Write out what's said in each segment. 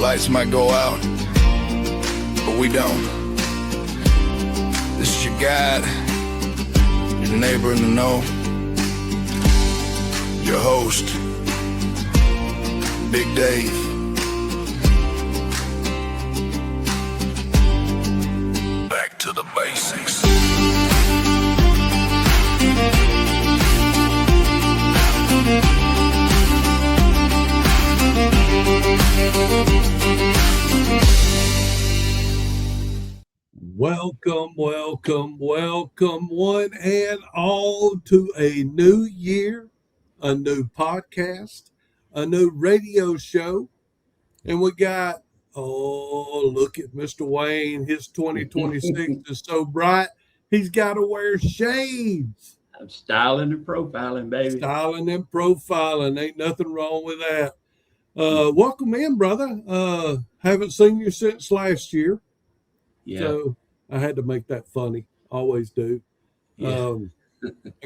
lights might go out, but we don't. This is your guide, your neighbor in the know, your host, Big Dave. Back to the basics. Welcome, one and all to a new year, a new podcast, a new radio show. And we got, look at Mr. Wayne. His 2026 is so bright, he's got to wear shades. I'm styling and profiling, baby. Styling and profiling. Ain't nothing wrong with that. Welcome in, brother. Haven't seen you since last year. Yeah. So I had to make that funny. Always do. Yeah.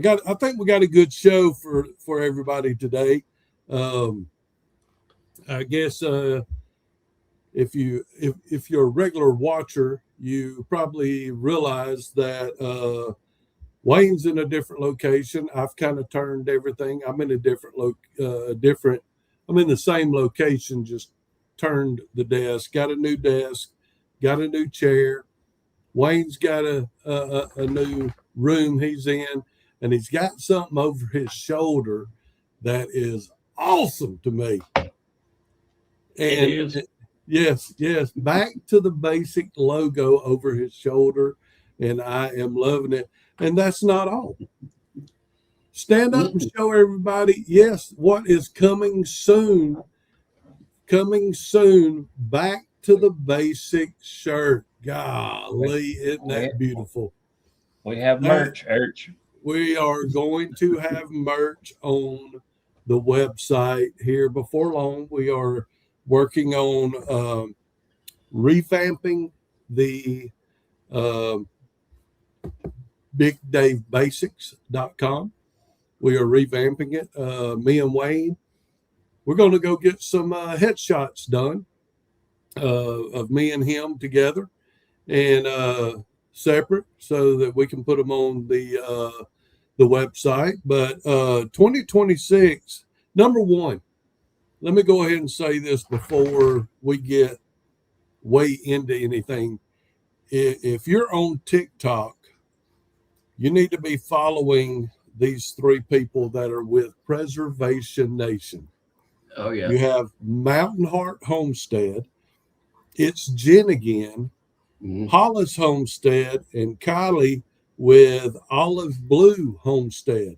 I think we got a good show for everybody today. I guess if you're a regular watcher, you probably realize that Wayne's in a different location. I've kind of turned everything. I'm in a different I'm in the same location, just turned the desk, got a new desk, got a new chair. Wayne's got a new room he's in, and he's got something over his shoulder that is awesome to me. And it is. Yes, back to the basic logo over his shoulder, and I am loving it. And that's not all. Stand up and show everybody, yes, what is coming soon. Back to the basic shirt. Golly, isn't that beautiful? We have merch, Urch. We are going to have merch on the website here before long. We are working on revamping the BigDaveBasics.com. We are revamping it. Me and Wayne, we're going to go get some headshots done of me and him together and separate so that we can put them on the website. But 2026, number one, let me go ahead and say this before we get way into anything. If you're on TikTok, you need to be following these three people that are with Preservation Nation. Oh, yeah. You have Mountain Heart Homestead. It's Jen again, Hollis Homestead, and Kylie with Olive Blue Homestead.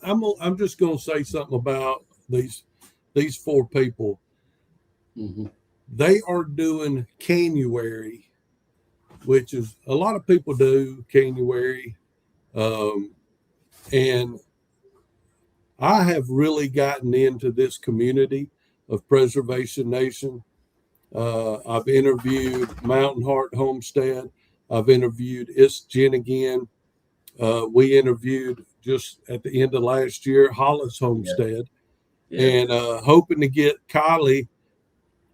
I'm just going to say something about these four people. Mm-hmm. They are doing Canuary, which is a lot of people do Canuary, and I have really gotten into this community of Preservation Nation. I've interviewed Mountain Heart Homestead. I've interviewed It's Jen again. We interviewed just at the end of last year Hollis Homestead, and hoping to get Kylie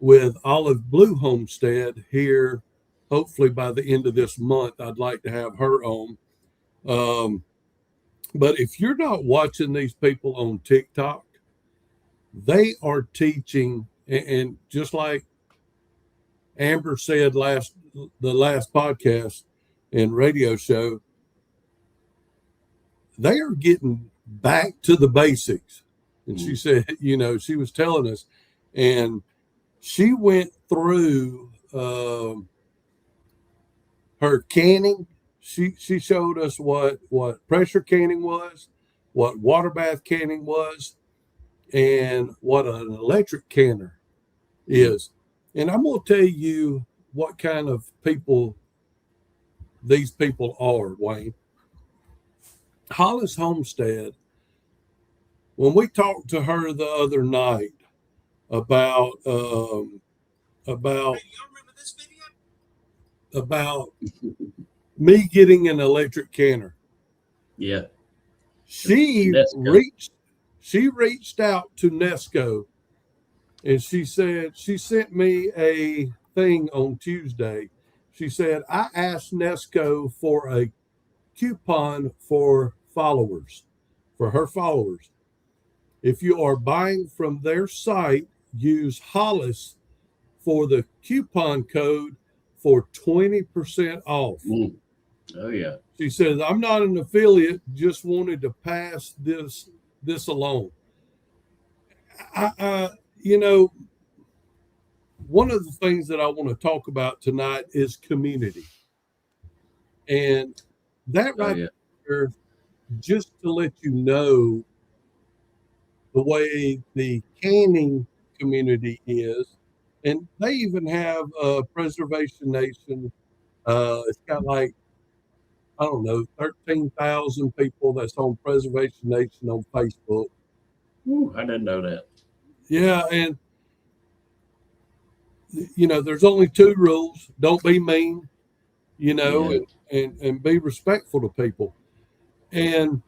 with Olive Blue Homestead here. Hopefully by the end of this month, I'd like to have her on. But if you're not watching these people on TikTok, they are teaching, and just like Amber said the last podcast and radio show, they are getting back to the basics. And she said, she was telling us, and she went through her canning. She showed us what pressure canning was, what water bath canning was, and what an electric canner is. And I'm going to tell you what kind of people these people are, Wayne. Hollis Homestead, when we talked to her the other night about me getting an electric canner. Yeah. She reached out to Nesco And she said, she sent me a thing on Tuesday. She said, I asked Nesco for a coupon for followers, for her followers. If you are buying from their site, use Hollis for the coupon code for 20% off. Oh yeah. She says, I'm not an affiliate, just wanted to pass this along. You know, one of the things that I want to talk about tonight is community. And that right there, just to let you know the way the canning community is, and they even have Preservation Nation. It's got like, I don't know, 13,000 people that's on Preservation Nation on Facebook. Ooh, I didn't know that. Yeah, and you know, there's only two rules: don't be mean, you know, and be respectful to people. And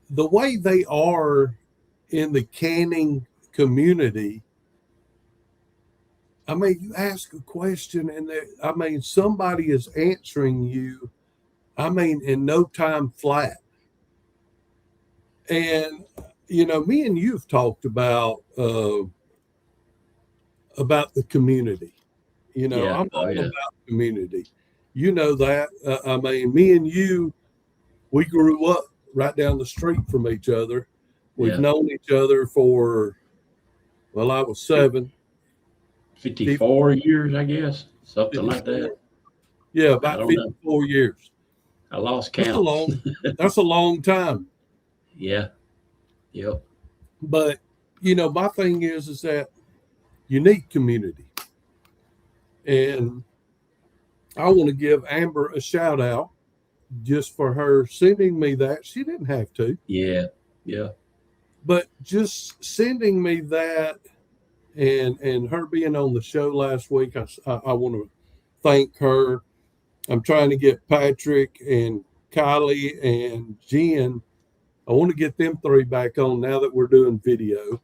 the way they are in the canning community, I mean, you ask a question and I mean, somebody is answering you, I mean, in no time flat. And, you know, me and you've talked about the community. You know, I'm all about community. You know that. I mean, me and you, we grew up right down the street from each other. We've known each other for, well, I was 7. 54 years, I guess. Something 54. Like that. Yeah, about 54 years. I lost count. That's a long time. Yeah. Yep. But, you know, my thing is that you need community. And I want to give Amber a shout out just for her sending me that. She didn't have to. Yeah. Yeah. But just sending me that and her being on the show last week, I want to thank her. I'm trying to get Patrick and Kylie and Jen. I want to get them 3 back on now that we're doing video.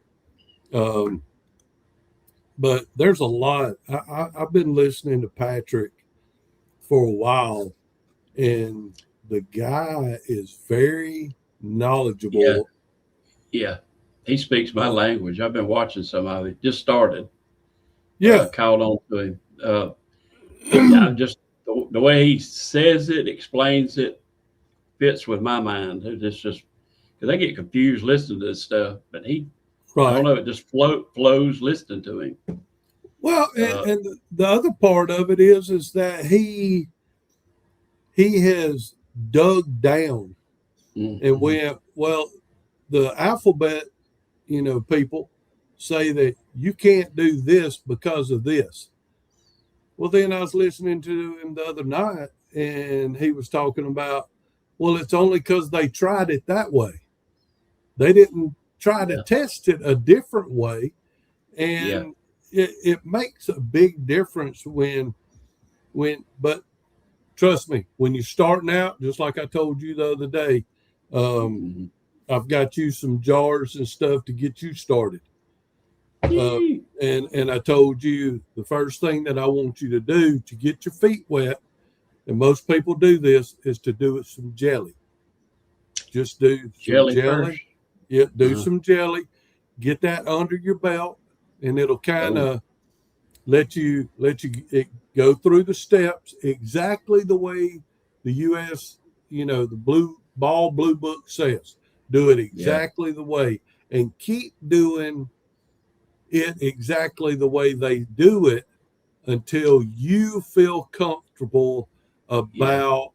But there's a lot. I've been listening to Patrick for a while, and the guy is very knowledgeable. Yeah. He speaks my language. I've been watching some of it. Just started. Called on to him. Just the way he says it, explains it, fits with my mind. It's just because I get confused listening to this stuff, but I don't know, it just flows listening to him. Well, and the other part of it is that he has dug down and went, well, the alphabet, you know, people say that you can't do this because of this. Well, then I was listening to him the other night and he was talking about, well, it's only because they tried it that way. They didn't try to test it a different way. And it makes a big difference but trust me, when you're starting out, just like I told you the other day, I've got you some jars and stuff to get you started. And I told you the first thing that I want you to do to get your feet wet, and most people do this, is to do it some jelly. Just do jelly. Yeah, do some jelly. Get that under your belt, and it'll kind of let you go through the steps exactly the way the U.S. you know, the Blue Book says. Do it exactly the way, and keep doing it exactly the way they do it until you feel comfortable about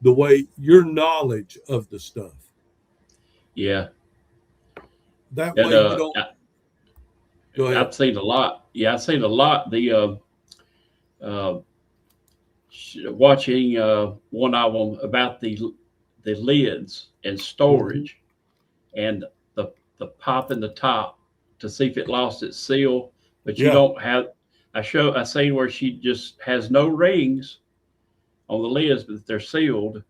the way your knowledge of the stuff. Yeah. That way you don't. Go ahead. I've seen a lot. Yeah, I've seen a lot. The watching one of them about the lids and storage and the pop in the top to see if it lost its seal, but you don't have. I seen where she just has no rings on the lids, but they're sealed.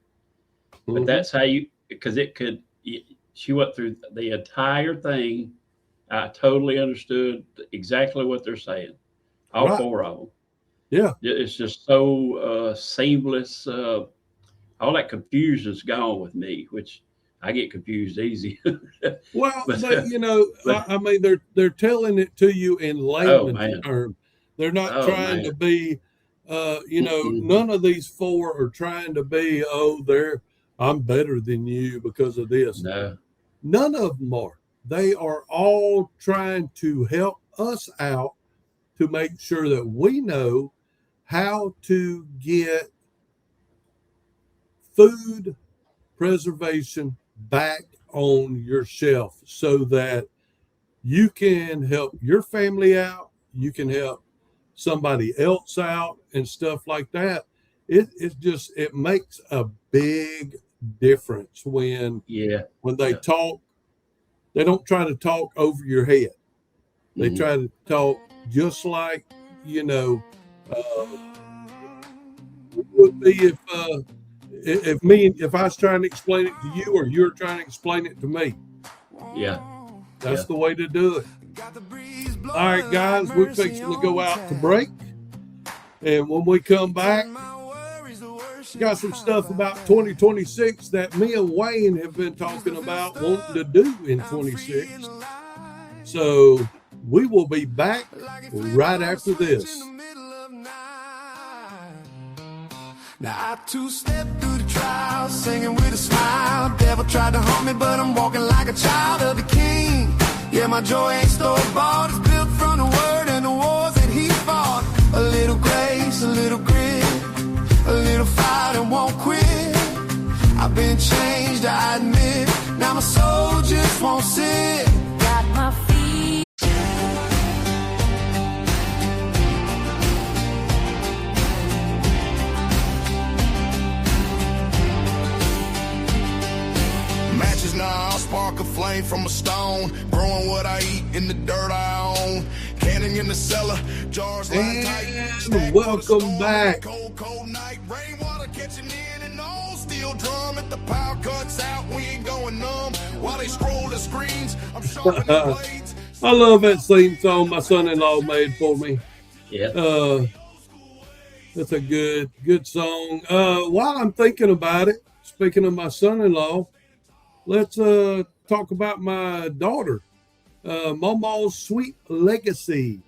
But that's how because it could. She went through the entire thing I totally understood exactly what they're saying. All Right. 4 of them. Yeah. It's just so seamless. All that confusion's gone with me, which I get confused easy. Well, but I mean, they're telling it to you in oh layman's man, terms. They're not oh trying man, to be, Mm-mm. none of these 4 are trying to be, I'm better than you because of this. No, None of them are. They are all trying to help us out to make sure that we know how to get food preservation back on your shelf so that you can help your family out, you can help somebody else out and stuff like that. It makes a big difference yeah, when they yeah, talk. They don't try to talk over your head. They mm, try to talk just like, you know, uh, it would be if I was trying to explain it to you or you're trying to explain it to me. yeah, That's yeah. the way to do it. All right, guys, we're fixing to go out to break. And when we come back, we got some stuff about 2026 that me and Wayne have been talking about wanting to do in 26. So we will be back right after this. Now I two-stepped through the trial, singing with a smile. Devil tried to haunt me, but I'm walking like a child of the king. Yeah, my joy ain't store-bought. It's built from the word and the wars that he fought. A little grace, a little grit, a little fight and won't quit. I've been changed, I admit. Now my soul just won't sit. Got my feet. Matches now, spark a flame from a stone. Growing what I eat in the dirt I own. Canning in the cellar, jars lined tight. And welcome back. Cold night, rainwater catching in and all. Steel drum at the power cuts out. We ain't going numb while they scroll the screens. I'm sharpening blades. I love that theme song my son-in-law made for me. Yeah. That's a good song. While I'm thinking about it, speaking of my son-in-law, let's talk about my daughter, Mama's Sweet Legacy.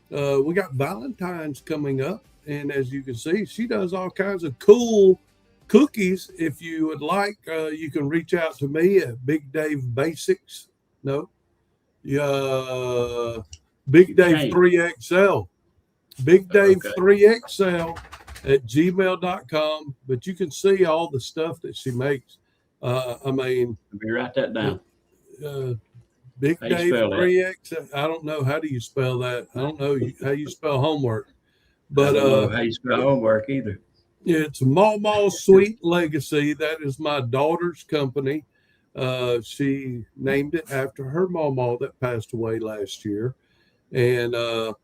We got Valentine's coming up, and as you can see, she does all kinds of cool cookies. If you would like, you can reach out to me at Big Dave Basics. No, Big Dave 3XL. Big Dave 3XL at gmail.com. But you can see all the stuff that she makes. I mean, Let me write that down. Big How you Dave spell that? 3X. I don't know. How do you spell that? I don't know how you spell homework. I But don't know how you spell homework either. it's Mama's Sweet Legacy. That is my daughter's company. She named it after her mama that passed away last year. And I'm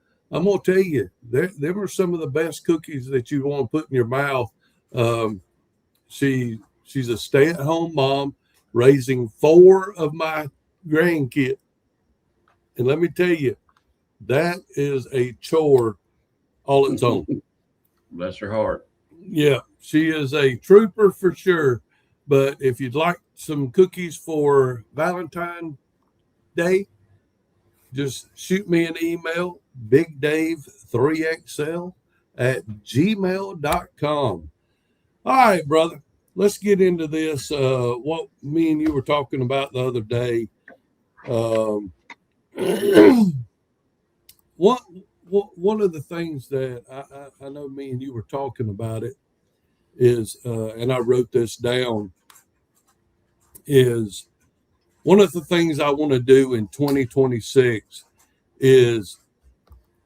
going to tell you, there were some of the best cookies that you want to put in your mouth. She's a stay-at-home mom raising 4 of my grandkids. And let me tell you, that is a chore all its own. Bless her heart. Yeah, she is a trooper for sure. But if you'd like some cookies for Valentine's Day, just shoot me an email, bigdave3xl at gmail.com. All right, brother, let's get into this. What me and you were talking about the other day. One of the things that I know me and you were talking about it is, and I wrote this down, is one of the things I want to do in 2026 is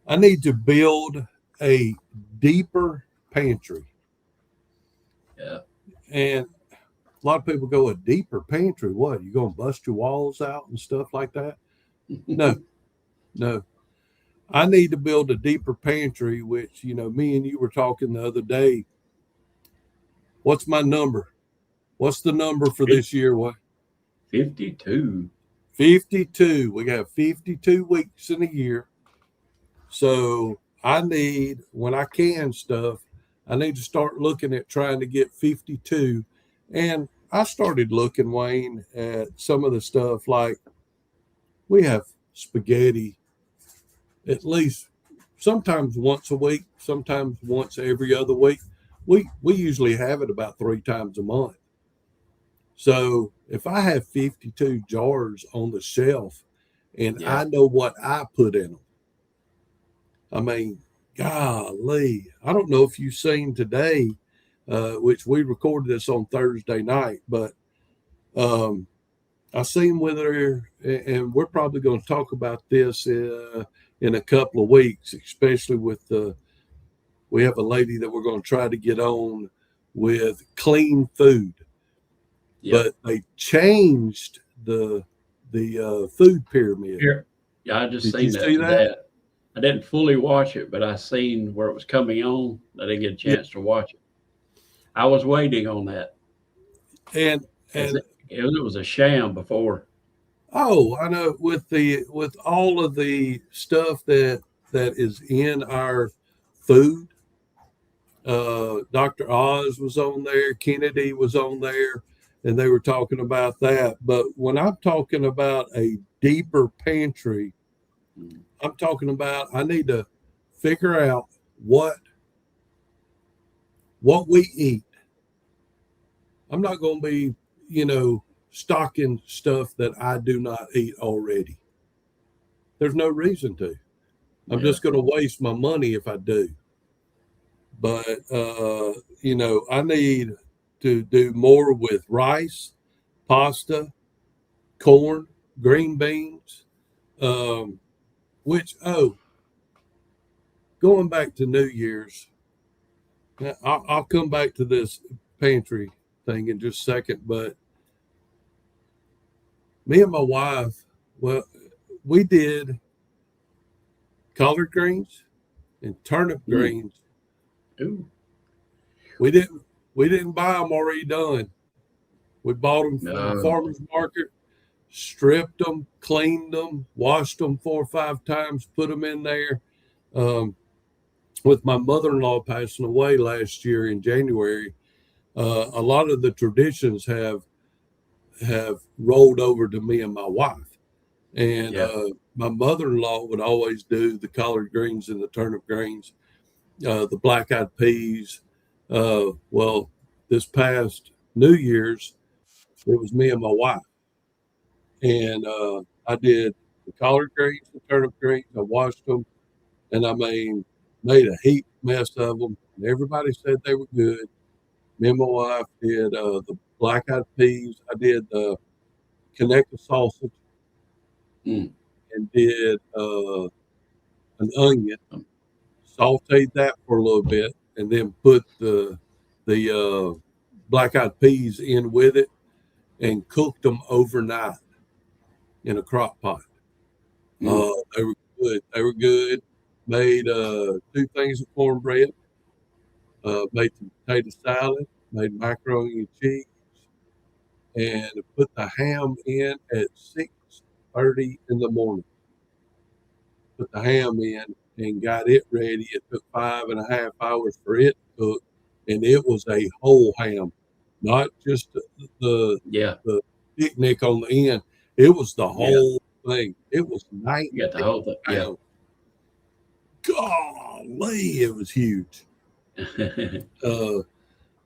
I need to build a deeper pantry. Yeah. And a lot of people go, a deeper pantry? What? You going to bust your walls out and stuff like that? No. I need to build a deeper pantry, which, me and you were talking the other day. What's my number? What's the number for this year? What? 52. 52. We got 52 weeks in a year. So I need, when I can stuff, I need to start looking at trying to get 52. And I started looking, Wayne, at some of the stuff like we have spaghetti at least sometimes once a week, sometimes once every other week. We usually have it about 3 times a month. So if I have 52 jars on the shelf and Yeah. I know what I put in them, I mean, golly, I don't know if you've seen today, which we recorded this on Thursday night, but I seen with her, and we're probably going to talk about this in a couple of weeks, especially with we have a lady that we're going to try to get on with clean food. Yeah. But they changed the food pyramid. Here. Yeah, I just Did you seen that see today. that? I didn't fully watch it, but I seen where it was coming on. I didn't get a chance to watch it. I was waiting on that. And It was a sham before. oh, I know with all of the stuff that is in our food. Dr. Oz was on there, Kennedy was on there, and they were talking about that. But when I'm talking about a deeper pantry, I'm talking about I need to figure out what we eat. I'm not going to be, stocking stuff that I do not eat already. There's no reason to. I'm just going to waste my money if I do. But, I need to do more with rice, pasta, corn, green beans, going back to New Year's, I'll come back to this pantry thing in just a second, but me and my wife, we did collard greens and turnip greens. Ooh. We didn't buy them already done. We bought them from the farmer's market, stripped them, cleaned them, washed them 4 or 5 times, put them in there. With my mother-in-law passing away last year in January, a lot of the traditions have rolled over to me and my wife. And my mother-in-law would always do the collard greens and the turnip greens, the black-eyed peas. Well, this past New Year's, it was me and my wife. And I did the collard greens, the turnip greens. I washed them, and I made a heap mess of them. And everybody said they were good. Me and my wife did the black-eyed peas. I did the Connecticut sausage and did an onion, sauteed that for a little bit, and then put the black-eyed peas in with it and cooked them overnight in a crock pot. They were good. They were good. Made 2 things of cornbread. Made some potato salad. Made macaroni and cheese. And put the ham in at 6:30 in the morning. Put the ham in and got it ready. It took 5.5 hours for it to cook, and it was a whole ham, not just the picnic on the end. It was the whole thing. It was nice. You got the whole thing. Yeah. Golly, it was huge.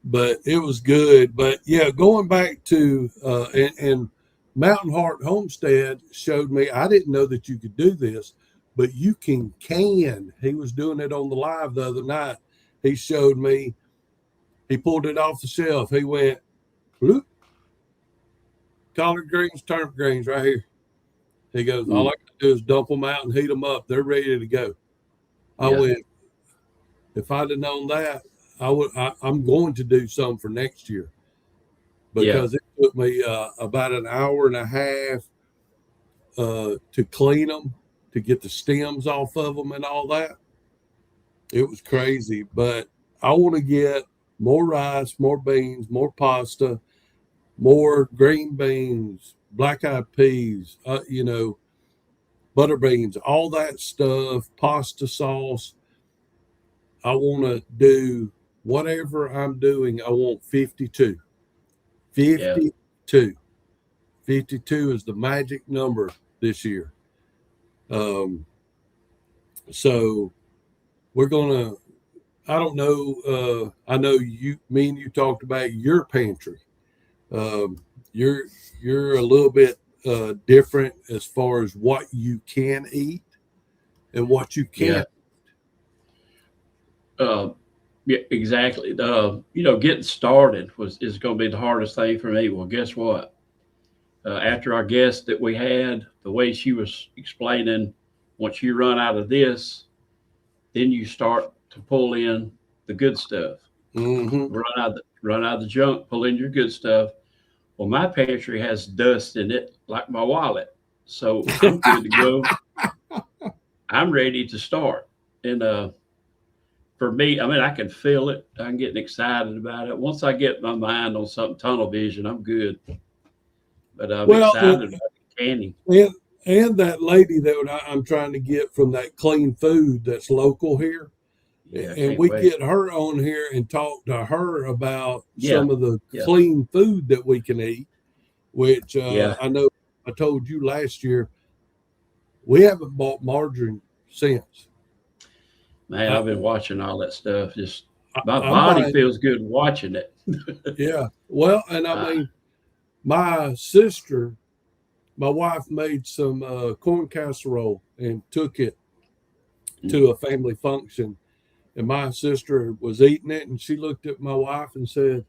But it was good. But yeah, going back to and Mountain Heart Homestead showed me, I didn't know that you could do this, but you can. He was doing it on the live the other night. He showed me, he pulled it off the shelf. He went, bloop, collard greens, turnip greens right here. He goes, all I got to do is dump them out and heat them up. They're ready to go. I went, if I'd have known that, I'm going to do some for next year, because it took me about an hour and a half to clean them, to get the stems off of them and all that. It was crazy, but I want to get more rice, more beans, more pasta, more green beans, black eyed peas, butter beans, all that stuff, pasta sauce. I want to do whatever I'm doing. I want 52. 52. 52 is the magic number this year. So we're going to, I don't know. I know me and you talked about your pantry. You're a little bit different as far as what you can eat and what you can't. Yeah, exactly. Getting started is going to be the hardest thing for me. Well, guess what? After our guest that we had, the way she was explaining, once you run out of this, then you start to pull in the good stuff. Mm-hmm. Run out of the junk, pull in your good stuff. Well, my pantry has dust in it, like my wallet, so I'm good to go. I'm ready to start. And for me, I mean, I can feel it. I'm getting excited about it. Once I get my mind on something, tunnel vision, I'm good. But I'm excited about the canning. And that lady that I'm trying to get from that clean food that's local here. Yeah, and we get her on here and talk to her about some of the Yeah. clean food that we can eat, which Yeah. I know I told you last year, we haven't bought margarine since. Man, I've been watching all that stuff. Just my body feels good watching it. Yeah. Well, and I mean, my sister, my wife made some corn casserole and took it to a family function. And my sister was eating it, and she looked at my wife and said,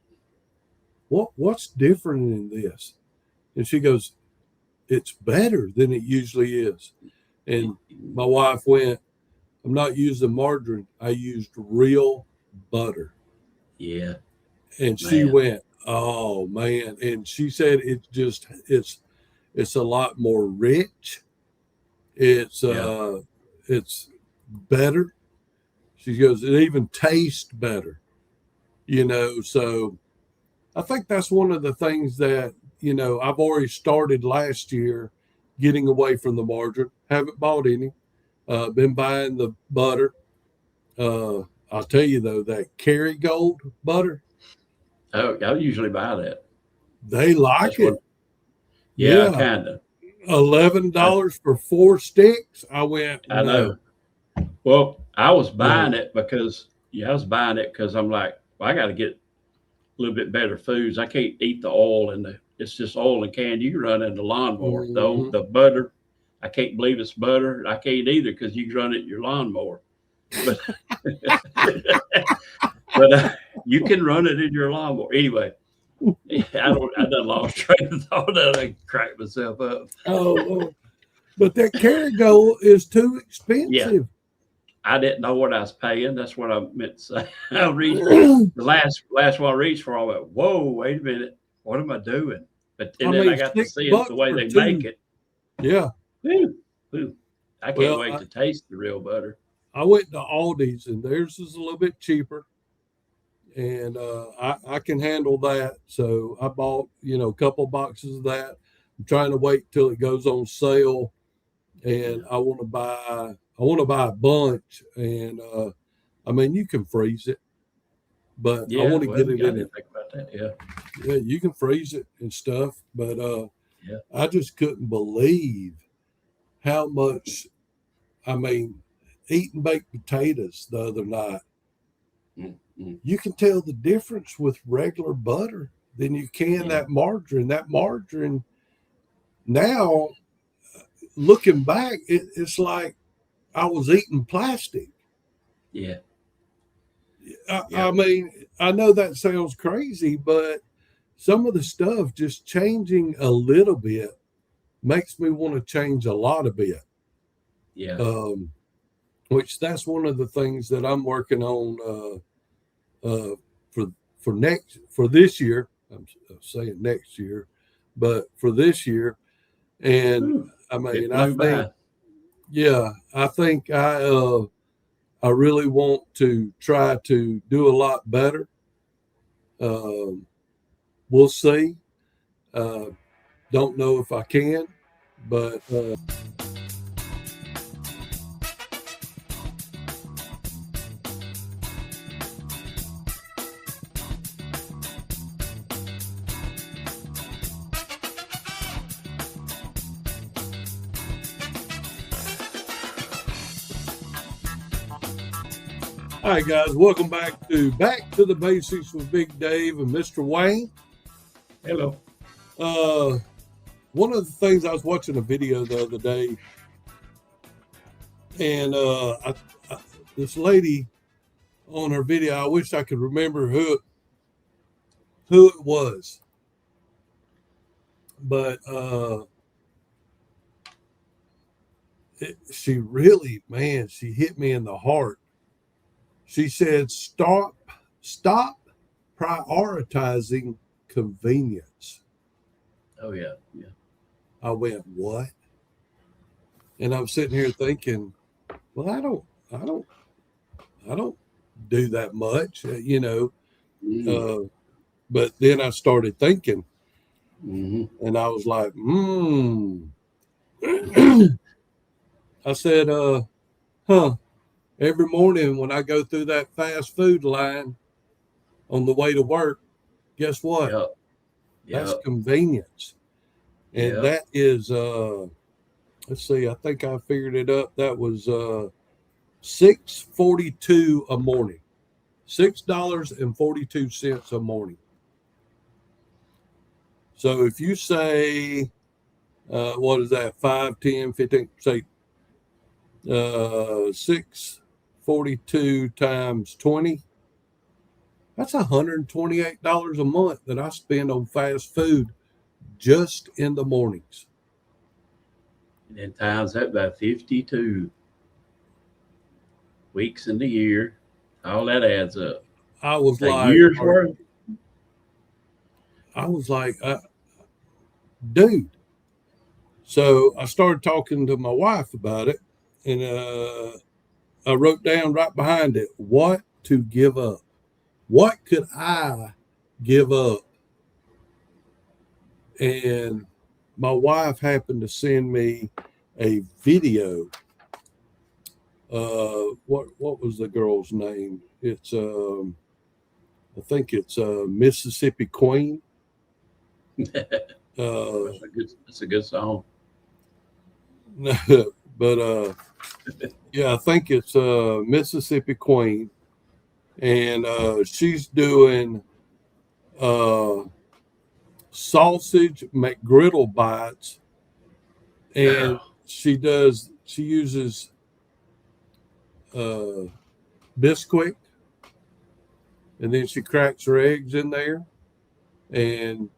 What's different in this? And she goes, it's better than it usually is. And my wife went, I'm not using margarine. I used real butter. Yeah. And she went, oh man. And she said it's a lot more rich. It's better. She goes, it even tastes better. So I think that's one of the things that, I've already started last year getting away from the margarine. Haven't bought any. Been buying the butter. I'll tell you though, that Kerrygold butter. Oh, I usually buy that. They like it. Yeah, kind of. $11 for 4 sticks. I went. I know. Well, I was buying it because I'm like, well, I got to get a little bit better foods. I can't eat the oil it's just oil and candy you run in the lawnmower. Mm-hmm. The butter, I can't believe it's butter. I can't either because you can run it in your lawnmower. But you can run it in your lawnmower. Anyway, I done lost train of thought that I cracked myself up. But that Kerrygold is too expensive. Yeah. I didn't know what I was paying. That's what I meant to say. I reached the last one I reached for. I went, whoa, wait a minute. What am I doing? But then I got to see it the way they make it. Yeah. Ooh. I can't wait to taste the real butter. I went to Aldi's and theirs is a little bit cheaper. And I can handle that. So I bought, a couple boxes of that. I'm trying to wait till it goes on sale. And I want to buy a bunch. And I mean, you can freeze it. But I want to get it in it. Think about that, yeah, you can freeze it and stuff. But I just couldn't believe how much, eating baked potatoes the other night. Mm-hmm. You can tell the difference with regular butter than you can that margarine. That margarine, now, looking back, it's like I was eating plastic. Yeah. I mean, I know that sounds crazy, but some of the stuff just changing a little bit makes me want to change a lot of bit. Yeah. Which that's one of the things that I'm working on for this year. I'm saying next year, but for this year. And I mean, I think I really want to try to do a lot better. We'll see. Don't know if I can, but all right, guys, welcome back to the Basics with Big Dave and Mr. Wayne. Hello. One of the things, I was watching a video the other day, and this lady on her video, I wish I could remember who it was, but she really, man, she hit me in the heart. She said, stop prioritizing convenience. Oh yeah. I went, what? And I'm sitting here thinking, well, I don't do that much, but then I started thinking, and I was like, I said, every morning when I go through that fast food line on the way to work, guess what? Yep. That's convenience. And that is, let's see, I think I figured it up. That was $6.42 a morning. $6.42 a morning. So if you say, what is that, 5, 10, 15, say 642 times 20, that's $128 a month that I spend on fast food just in the mornings. And then times that by 52 weeks in the year, all that adds up. I was A like, year's worth. I was like, dude. So I started talking to my wife about it, and I wrote down right behind it, what to give up. What could I give up? And my wife happened to send me a video. What was the girl's name? It's I think it's Mississippi Queen. It's a good song. But yeah, I think it's Mississippi Queen, and she's doing sausage McGriddle bites, and she uses Bisquick, and then she cracks her eggs in there, and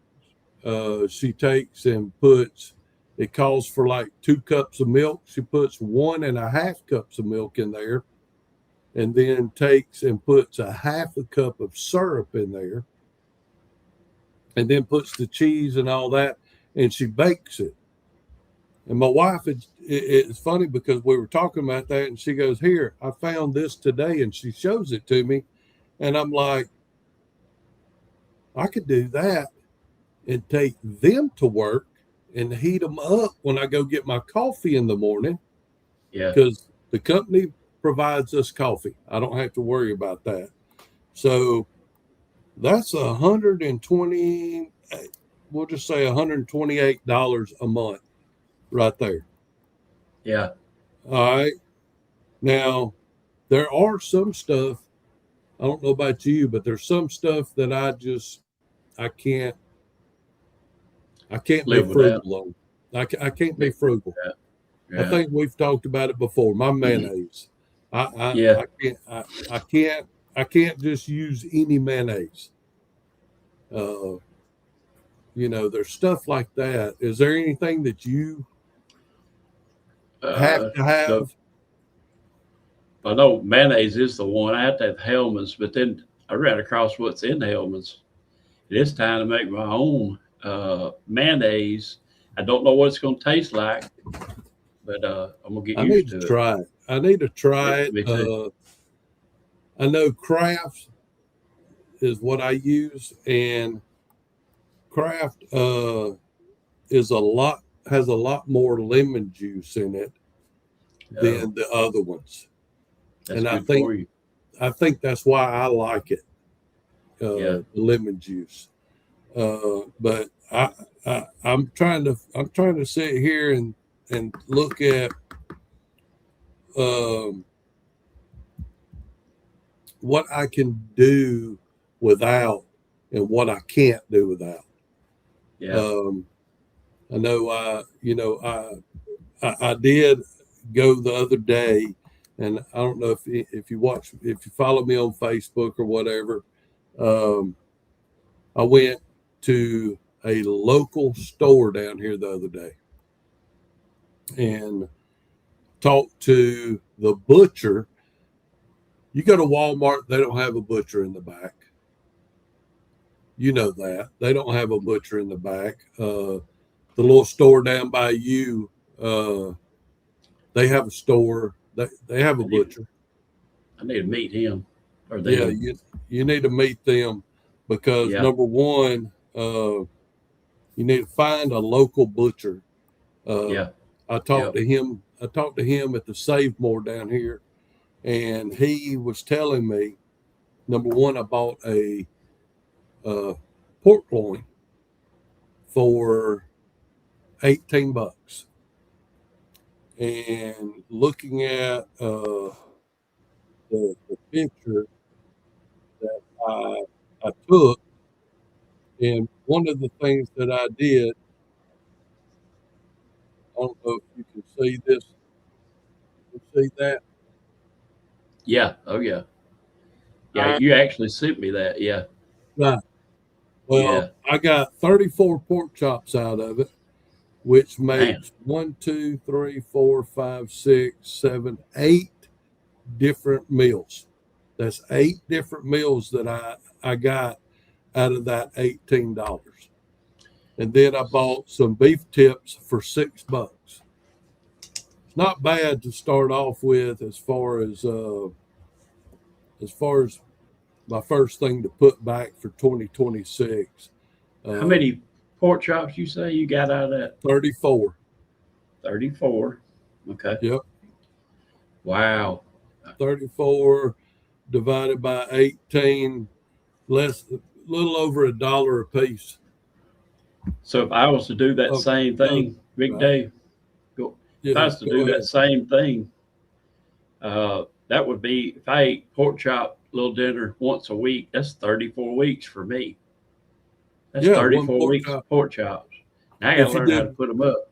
she takes and puts, it calls for like 2 cups of milk. She puts 1.5 cups of milk in there, and then takes and puts 1/2 cup of syrup in there, and then puts the cheese and all that, and she bakes it. And my wife, it's funny because we were talking about that, and she goes, here, I found this today, and she shows it to me, and I'm like, I could do that and take them to work and heat them up when I go get my coffee in the morning. Yeah. Because the company provides us coffee. I don't have to worry about that. So that's $120, we'll just say $128 a month right there. Yeah. All right. Now, there are some stuff, I don't know about you, but there's some stuff that I can't Live be frugal on. I can't be frugal. Yeah. I think we've talked about it before. My mayonnaise. I can't just use any mayonnaise. There's stuff like that. Is there anything that you have to have? So, I know mayonnaise is the one. I have to have Hellman's, but then I ran across what's in Hellman's. It is time to make my own mayonnaise. I don't know what it's going to taste like, but I'm going to get used to it. Try it. I need to try Me it. too. I know Kraft is what I use, and Kraft has a lot more lemon juice in it than the other ones. That's And good for you. I think that's why I like it. Yeah. The lemon juice. But I'm trying to sit here and look at what I can do without and what I can't do without. Yeah. I know I did go the other day, and I don't know if you follow me on Facebook or whatever. I went to a local store down here the other day and talked to the butcher. You go to Walmart, they don't have a butcher in the back. You know that. They don't have a butcher in the back. The little store down by you, they have a store. They have a butcher. I need to meet him. Or Yeah, them. you need to meet them because number one, you need to find a local butcher. I talked to him. I talked to him at the Save More down here, and he was telling me, number one, I bought a pork loin for $18, and looking at the picture that I took, and one of the things that I did, I don't know if you can see this. You see that? Yeah. Oh, yeah. Yeah. You actually sent me that. Yeah. Right. Well, Yeah. I got 34 pork chops out of it, which makes 1, 2, 3, 4, 5, 6, 7, 8 different meals. That's 8 different meals that I got out of that $18. And then I bought some beef tips for $6. It's not bad to start off with as far as my first thing to put back for 2026. How many pork chops you say you got out of that? 34. 34. Okay. Yep. Wow. 34 divided by 18, a little over $1 a piece. So if I was to do that same thing, Big Dave, if I was to do that same thing, that would be, if I ate pork chop little dinner once a week, that's 34 weeks for me. That's 34 weeks of pork chops. Now I got to learn how to put them up.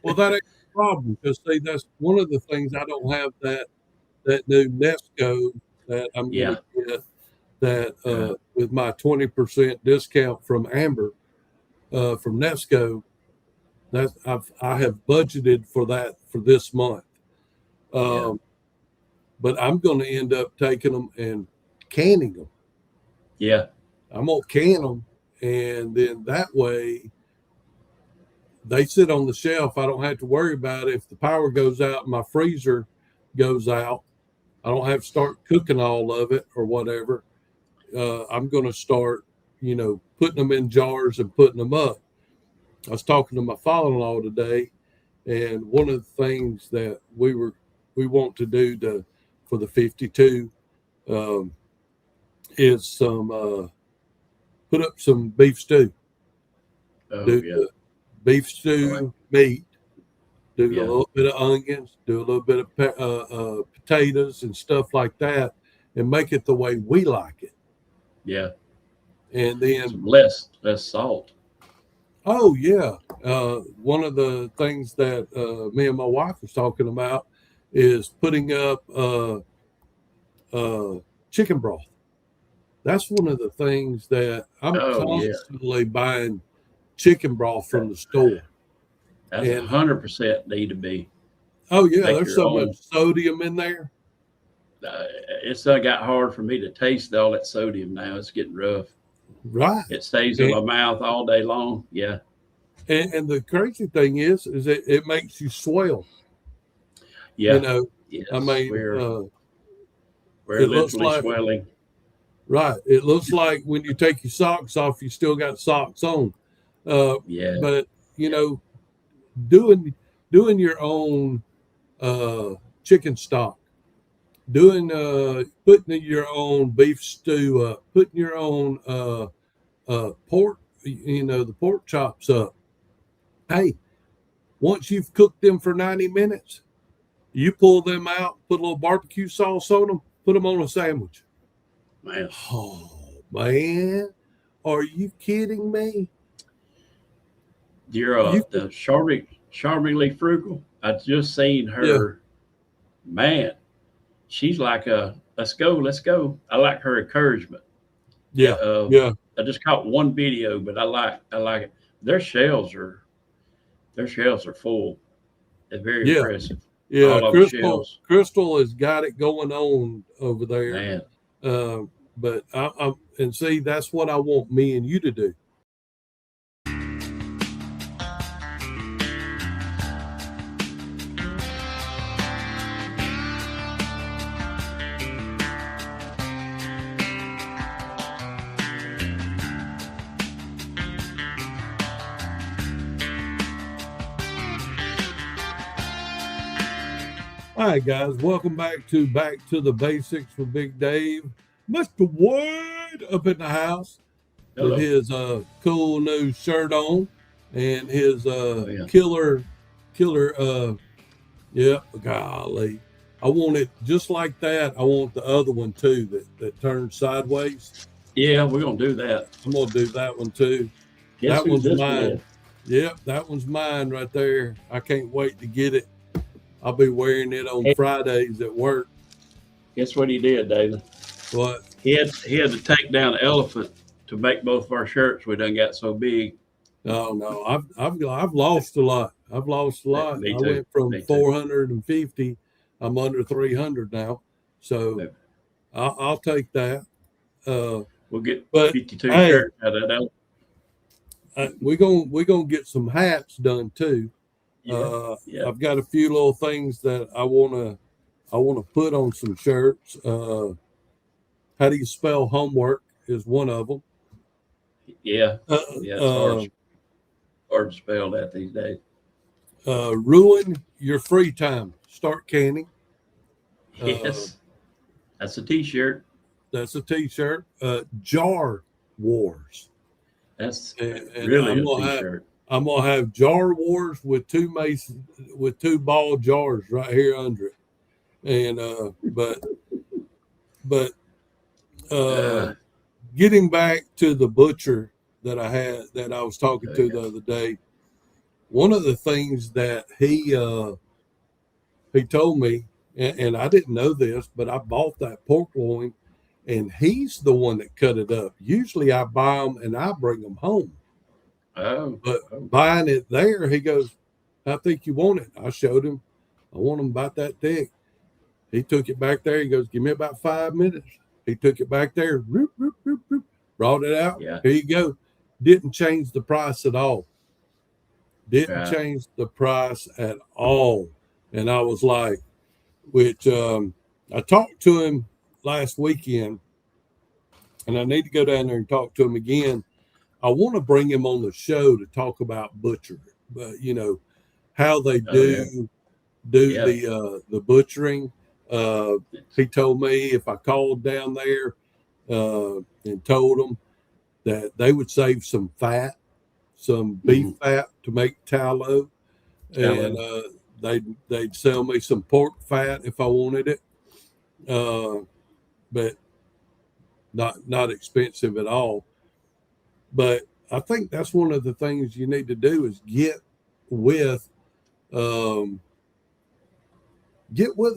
Well, that ain't a problem, because see, that's one of the things. I don't have that new Nesco that I'm going to get that with my 20% discount from Amber from Nesco. That I have budgeted for that for this month. But I'm going to end up taking them and canning them. Yeah. I'm going to can them, and then that way they sit on the shelf. I don't have to worry about it. If the power goes out and my freezer goes out, I don't have to start cooking all of it or whatever. I'm going to start, putting them in jars and putting them up. I was talking to my father-in-law today, and one of the things that we want to do for the 52 is some put up some beef stew. Beef stew meat. Do a little bit of onions. Do a little bit of potatoes and stuff like that, and make it the way we like it. Yeah. And then some less salt. Oh yeah. One of the things that me and my wife was talking about is putting up chicken broth. That's one of the things that I'm constantly buying chicken broth from the store. That's 100% need to be. Oh yeah, there's so much sodium in there. It's got hard for me to taste all that sodium now. It's getting rough. Right. It stays in my mouth all day long. Yeah. And the crazy thing is it makes you swell. Yeah. Yes, I mean, we're literally swelling. Right. It looks like when you take your socks off, you still got socks on. Yeah. But you know, doing your own chicken stock, putting your own beef stew up, putting your own pork, you know, the pork chops up. Hey, once you've cooked them for 90 minutes, you pull them out, put a little barbecue sauce on them, put them on a sandwich. Man. Oh man, are you kidding me? You're the charmingly frugal. I just seen her. Yeah. Man, she's like let's go. I like her encouragement. Yeah. I just caught one video, but I like it. Their shells are full. They're very impressive. Yeah, Crystal has got it going on over there. Man. But and see, that's what I want me and you to do. All right, guys, welcome back to the Basics with Big Dave. Mr. Wade up in the house. Hello. With his cool new shirt on and his killer golly. I want it just like that. I want the other one too that turns sideways. Yeah, we're gonna do that. I'm gonna do that one too. That one's mine. Yep, that one's mine right there. I can't wait to get it. I'll be wearing it on Fridays at work. Guess what he did, David? What? He had to take down an elephant to make both of our shirts. We done got so big. Oh no, I've lost a lot. I've lost a lot. Me I too. went from 450. I'm under 300 now. So I'll take that. We'll get 52 shirts out of that. We're gonna get some hats done too. I've got a few little things that I wanna put on some shirts. How do you spell homework is one of them. Yeah, it's hard to spell that these days. Ruin your free time. Start canning. Yes, that's a T-shirt. That's a T-shirt. Jar Wars. That's and really a T-shirt. I'm gonna have Jar Wars with two ball jars right here under it, and but getting back to the butcher that I was talking to the other day, one of the things that he told me, and I didn't know this, but I bought that pork loin, and he's the one that cut it up. Usually I buy them and I bring them home. But buying it there, he goes, "I think you want it." I showed him. I want them about that thick. He took it back there. He goes, "Give me about 5 minutes." He took it back there, brought it out. Yeah. Here you go. Didn't change the price at all. Change the price at all. And I was like, I talked to him last weekend, and I need to go down there and talk to him again. I want to bring him on the show to talk about butchering, but how they do the butchering. He told me if I called down there and told them that they would save some fat, some beef fat to make tallow, and they'd sell me some pork fat if I wanted it, but not expensive at all. But I think that's one of the things you need to do is get with a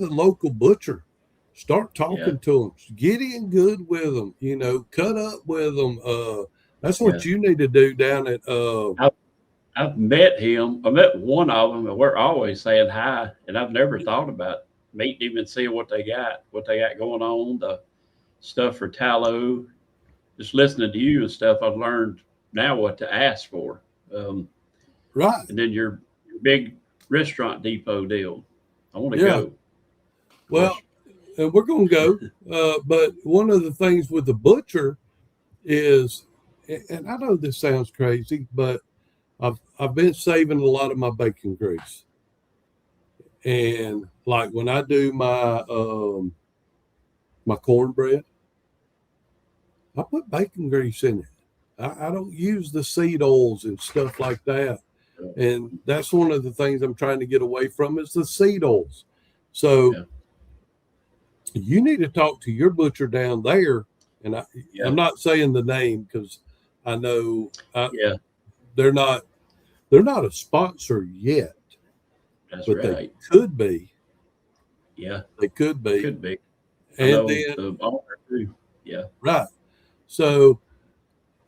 local butcher. Start talking to them. Get in good with them. Cut up with them. That's what you need to do down at. I've met him. I met one of them, and we're always saying hi. And I've never thought about meeting him and seeing what they got going on. The stuff for tallow. Just listening to you and stuff, I've learned now what to ask for. Right. And then your big restaurant depot deal. I want to go. Well, and we're going to go. But one of the things with the butcher is, and I know this sounds crazy, but I've been saving a lot of my bacon grease, and like when I do my cornbread, I put bacon grease in it. I don't use the seed oils and stuff like that. And that's one of the things I'm trying to get away from is the seed oils. So you need to talk to your butcher down there. And I'm not saying the name because I know they're not a sponsor yet. That's but right. They could be. Yeah. They could be. Could be. And then the owner too. Yeah. Right. So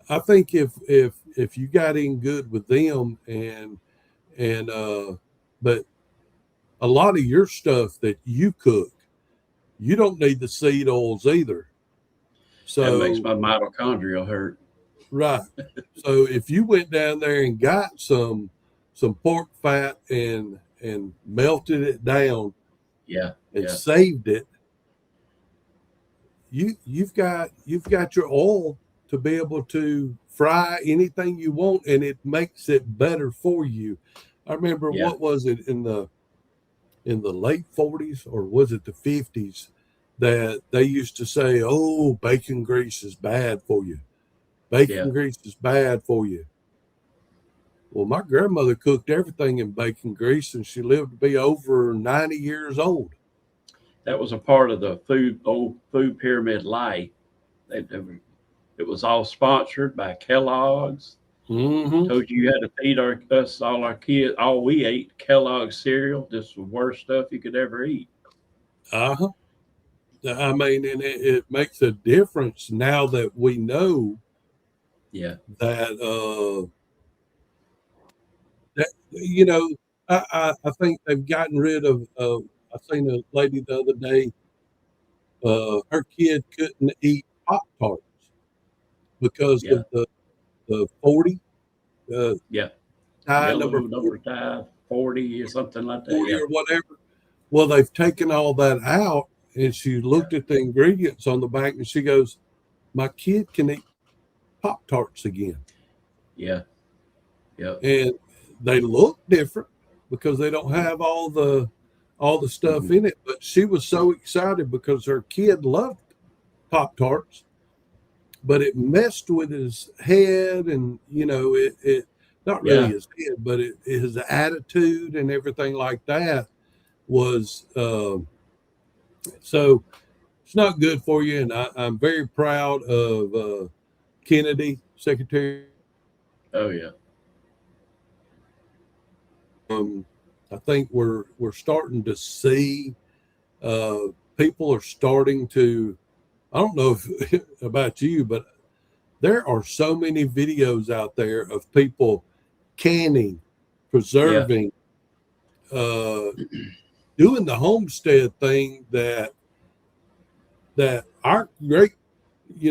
I think if you got in good with them and but a lot of your stuff that you cook, you don't need the seed oils either. So that makes my mitochondria hurt. Right. So if you went down there and got some pork fat and melted it down, and saved it, you've got your oil to be able to fry anything you want, and it makes it better for you. I remember what was it in the late 40s or was it the 50s that they used to say, "Oh, bacon grease is bad for you. Bacon grease is bad for you." Well, my grandmother cooked everything in bacon grease, and she lived to be over 90 years old. That was a part of the old food pyramid lie. It was all sponsored by Kellogg's. Mm-hmm. Told you had to feed us all our kids. All we ate Kellogg's cereal. This was the worst stuff you could ever eat. I mean, and it makes a difference now that we know. That I think they've gotten rid of. I seen a lady the other day. Her kid couldn't eat Pop-Tarts because of the 40. Number 40 or something like that. 40 or whatever. Well, they've taken all that out, and she looked at the ingredients on the back, and she goes, "My kid can eat Pop-Tarts again." And they look different because they don't have all the stuff in it. But she was so excited because her kid loved Pop-Tarts, but it messed with his head, and it not really his head, but his attitude and everything like that was so it's not good for you. And I'm very proud of Kennedy, Secretary. Oh yeah. I think we're starting to see people are starting to. I don't know if about you, but there are so many videos out there of people canning, preserving, doing the homestead thing that our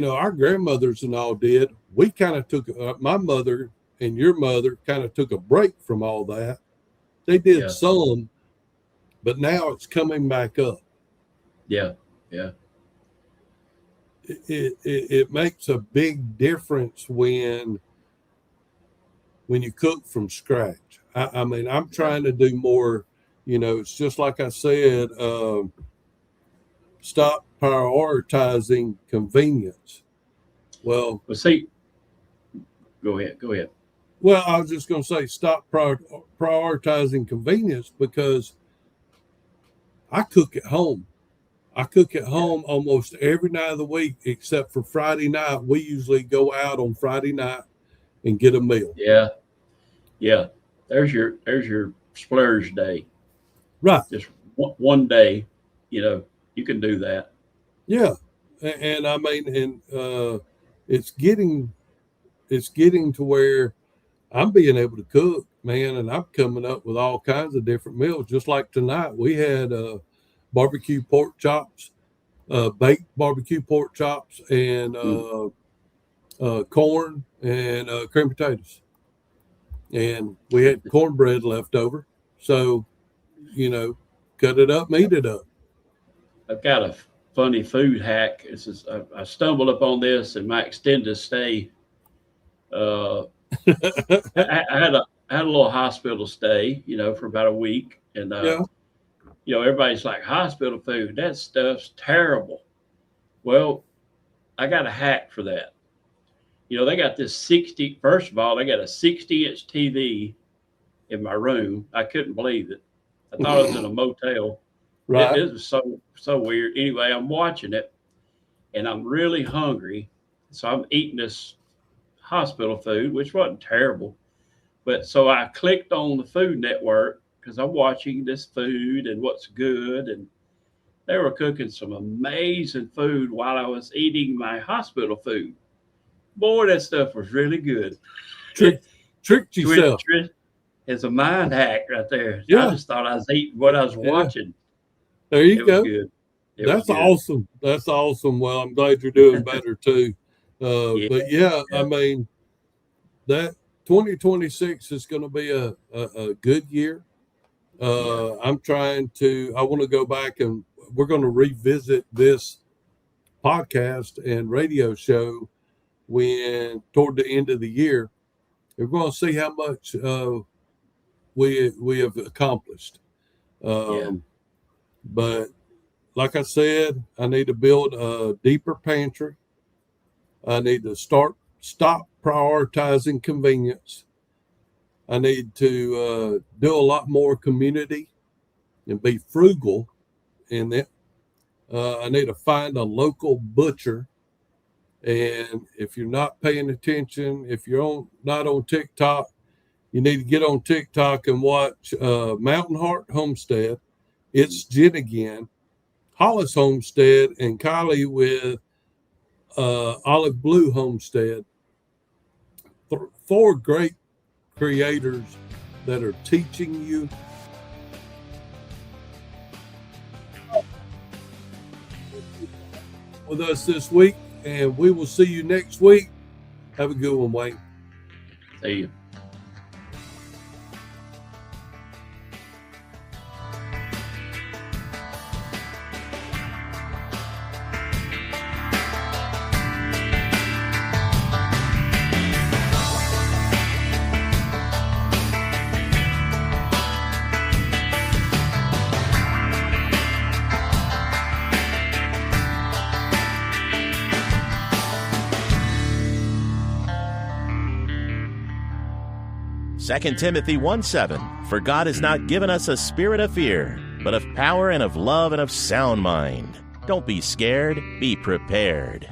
our grandmothers and all did. We kind of took my mother and your mother kind of took a break from all that. They did some, but now it's coming back up. It makes a big difference when you cook from scratch. I mean, I'm trying to do more. It's just like I said. Stop prioritizing convenience. Well, see, go ahead. Well, I was just going to say stop prioritizing convenience because I cook at home. I cook at home almost every night of the week, except for Friday night. We usually go out on Friday night and get a meal. Yeah. There's your splurge day. Right. Just one day, you can do that. Yeah. And I mean, it's getting to where I'm being able to cook, man, and I'm coming up with all kinds of different meals. Just like tonight, we had barbecue pork chops, baked barbecue pork chops, and corn and cream potatoes. And we had cornbread left over. So, cut it up, eat it up. I've got a funny food hack. I stumbled upon this in my extended stay I had a little hospital stay, for about a week, and everybody's like, hospital food, that stuff's terrible. Well, I got a hack for that. They got this first of all, they got a 60-inch TV in my room. I couldn't believe it. I thought I was in a motel. Right. It was so weird. Anyway, I'm watching it, and I'm really hungry. So I'm eating this hospital food, which wasn't terrible. But so I clicked on the Food Network because I'm watching this food and what's good. And they were cooking some amazing food while I was eating my hospital food. Boy, that stuff was really good. Tricked yourself. It's a mind hack right there. Yeah. I just thought I was eating what I was watching. There you go. Good. That's awesome. That's awesome. Well, I'm glad you're doing better too. But I mean, that 2026 is going to be a good year. I want to go back and we're going to revisit this podcast and radio show toward the end of the year. We're going to see how much we have accomplished. But like I said, I need to build a deeper pantry. I need to stop prioritizing convenience. I need to do a lot more community and be frugal in it. I need to find a local butcher. And if you're not paying attention, if you're not on TikTok, you need to get on TikTok and watch Mountain Heart Homestead. It's Jen again, Hollis Homestead, and Kylie with Olive Blue Homestead. 4 great creators that are teaching you with us this week, and we will see you next week. Have a good one, Wayne. See you. Second Timothy 1:7, for God has not given us a spirit of fear, but of power and of love and of sound mind. Don't be scared, be prepared.